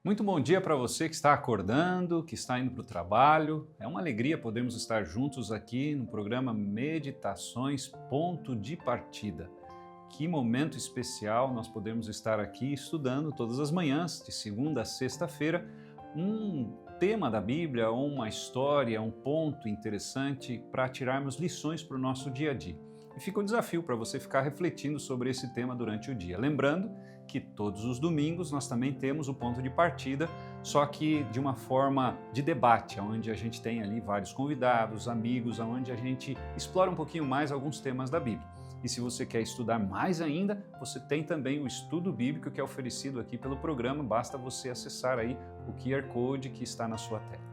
Muito bom dia para você que está acordando, que está indo para o trabalho. É uma alegria podermos estar juntos aqui no programa Meditações Ponto de Partida. Que momento especial nós podemos estar aqui estudando todas as manhãs, de segunda a sexta-feira, um tema da Bíblia, ou uma história, um ponto interessante para tirarmos lições para o nosso dia a dia. E fica um desafio para você ficar refletindo sobre esse tema durante o dia. Lembrando que todos os domingos nós também temos o ponto de partida, só que de uma forma de debate, onde a gente tem ali vários convidados, amigos, onde a gente explora um pouquinho mais alguns temas da Bíblia. E se você quer estudar mais ainda, você tem também o estudo bíblico que é oferecido aqui pelo programa, basta você acessar aí o QR Code que está na sua tela.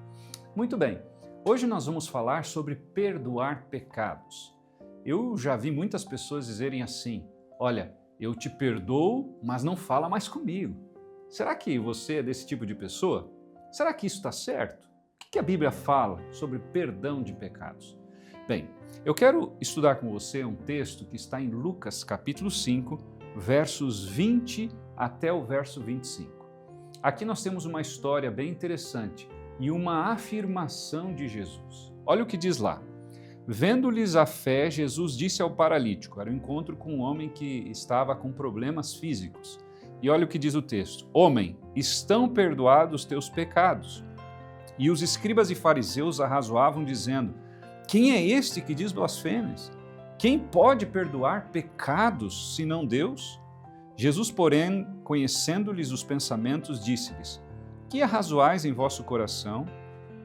Muito bem, hoje nós vamos falar sobre perdoar pecados. Eu já vi muitas pessoas dizerem assim, olha, eu te perdoo, mas não fala mais comigo. Será que você é desse tipo de pessoa? Será que isso está certo? O que a Bíblia fala sobre perdão de pecados? Bem, eu quero estudar com você um texto que está em Lucas capítulo 5, versos 20 até o verso 25. Aqui nós temos uma história bem interessante e uma afirmação de Jesus. Olha o que diz lá. Vendo-lhes a fé, Jesus disse ao paralítico, era um encontro com um homem que estava com problemas físicos. E olha o que diz o texto, homem, estão perdoados os teus pecados. E os escribas e fariseus arrazoavam dizendo, quem é este que diz blasfêmias? Quem pode perdoar pecados senão Deus? Jesus, porém, conhecendo-lhes os pensamentos, disse-lhes, que arrazoais em vosso coração?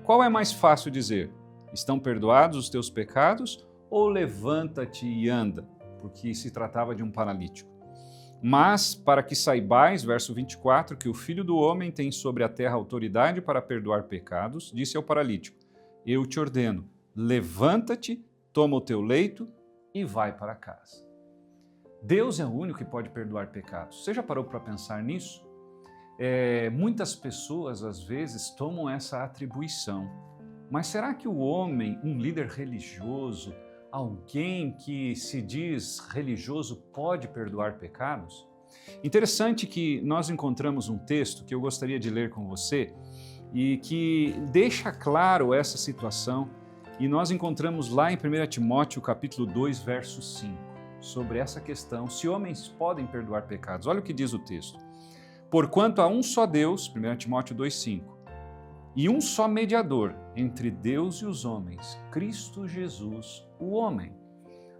Qual é mais fácil dizer? Estão perdoados os teus pecados? Ou levanta-te e anda? Porque se tratava de um paralítico. Mas, para que saibais, verso 24, que o Filho do Homem tem sobre a terra autoridade para perdoar pecados, disse ao paralítico, eu te ordeno, levanta-te, toma o teu leito e vai para casa. Deus é o único que pode perdoar pecados. Você já parou para pensar nisso? Muitas pessoas, às vezes, tomam essa atribuição. Mas será que o homem, um líder religioso, alguém que se diz religioso, pode perdoar pecados? Interessante que nós encontramos um texto que eu gostaria de ler com você e que deixa claro essa situação e nós encontramos lá em 1 Timóteo capítulo 2, verso 5, sobre essa questão, se homens podem perdoar pecados. Olha o que diz o texto. Porquanto há um só Deus, 1 Timóteo 2, 5, e um só mediador entre Deus e os homens, Cristo Jesus, o homem.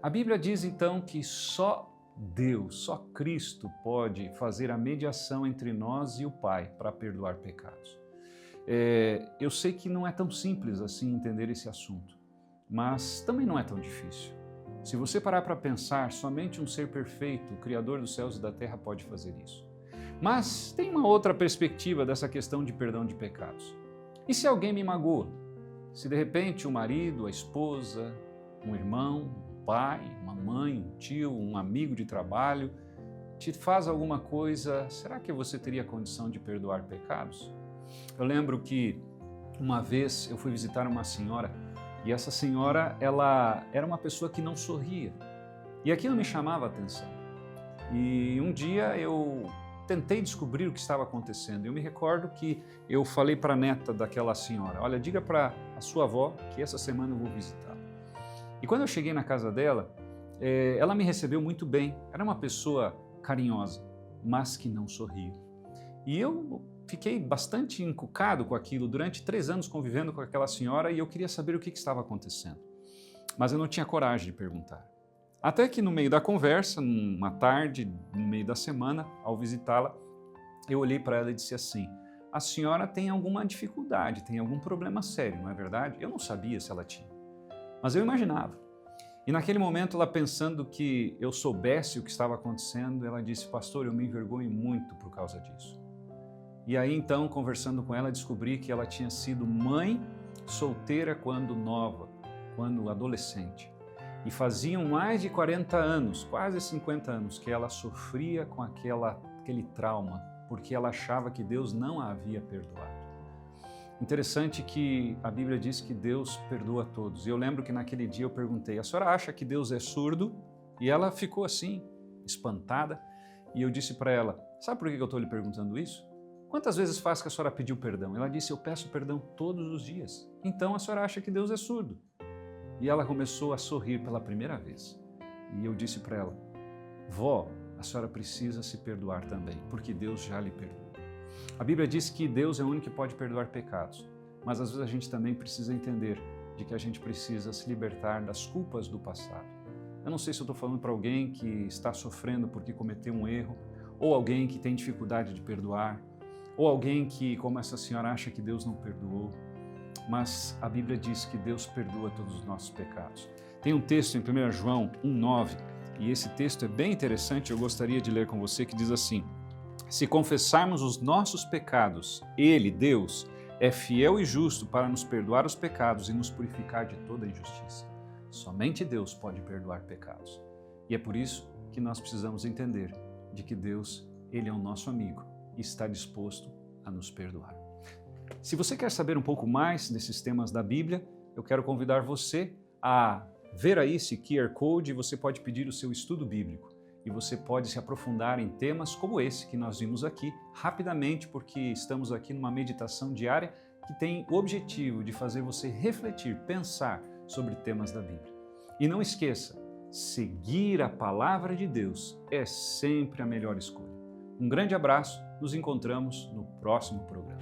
A Bíblia diz então que só Deus, só Cristo pode fazer a mediação entre nós e o Pai para perdoar pecados. Eu sei que não é tão simples assim entender esse assunto, mas também não é tão difícil. Se você parar para pensar, somente um ser perfeito, o Criador dos céus e da terra, pode fazer isso. Mas tem uma outra perspectiva dessa questão de perdão de pecados. E se alguém me magoa? Se de repente o marido, a esposa, um irmão, um pai, uma mãe, um tio, um amigo de trabalho, te faz alguma coisa, será que você teria condição de perdoar pecados? Eu lembro que uma vez eu fui visitar uma senhora e essa senhora, ela era uma pessoa que não sorria. E aquilo me chamava a atenção. E um dia eu tentei descobrir o que estava acontecendo. Eu me recordo que eu falei para a neta daquela senhora, olha, diga para a sua avó que essa semana eu vou visitá-la. E quando eu cheguei na casa dela, ela me recebeu muito bem. Era uma pessoa carinhosa, mas que não sorria. E eu fiquei bastante encucado com aquilo durante 3 anos convivendo com aquela senhora e eu queria saber o que estava acontecendo. Mas eu não tinha coragem de perguntar. Até que no meio da conversa, numa tarde, no meio da semana, ao visitá-la, eu olhei para ela e disse assim, a senhora tem alguma dificuldade, tem algum problema sério, não é verdade? Eu não sabia se ela tinha, mas eu imaginava. E naquele momento, ela pensando que eu soubesse o que estava acontecendo, ela disse, pastor, eu me envergonho muito por causa disso. E aí então, conversando com ela, descobri que ela tinha sido mãe solteira quando nova, quando adolescente. E faziam mais de 40 anos, quase 50 anos, que ela sofria com aquele trauma, porque ela achava que Deus não a havia perdoado. Interessante que a Bíblia diz que Deus perdoa a todos. E eu lembro que naquele dia eu perguntei, a senhora acha que Deus é surdo? E ela ficou assim, espantada. E eu disse para ela, sabe por que eu estou lhe perguntando isso? Quantas vezes faz que a senhora pediu perdão? Ela disse, eu peço perdão todos os dias. Então a senhora acha que Deus é surdo? E ela começou a sorrir pela primeira vez. E eu disse para ela, vó, a senhora precisa se perdoar também, porque Deus já lhe perdoou. A Bíblia diz que Deus é o único que pode perdoar pecados, mas às vezes a gente também precisa entender de que a gente precisa se libertar das culpas do passado. Eu não sei se eu estou falando para alguém que está sofrendo porque cometeu um erro, ou alguém que tem dificuldade de perdoar, ou alguém que, como essa senhora, acha que Deus não perdoou, mas a Bíblia diz que Deus perdoa todos os nossos pecados. Tem um texto em 1 João 1,9, e esse texto é bem interessante, eu gostaria de ler com você, que diz assim, se confessarmos os nossos pecados, Ele, Deus, é fiel e justo para nos perdoar os pecados e nos purificar de toda injustiça. Somente Deus pode perdoar pecados. E é por isso que nós precisamos entender de que Deus, Ele é o nosso amigo e está disposto a nos perdoar. Se você quer saber um pouco mais desses temas da Bíblia, eu quero convidar você a ver aí esse QR Code e você pode pedir o seu estudo bíblico. E você pode se aprofundar em temas como esse que nós vimos aqui, rapidamente, porque estamos aqui numa meditação diária que tem o objetivo de fazer você refletir, pensar sobre temas da Bíblia. E não esqueça, seguir a palavra de Deus é sempre a melhor escolha. Um grande abraço, nos encontramos no próximo programa.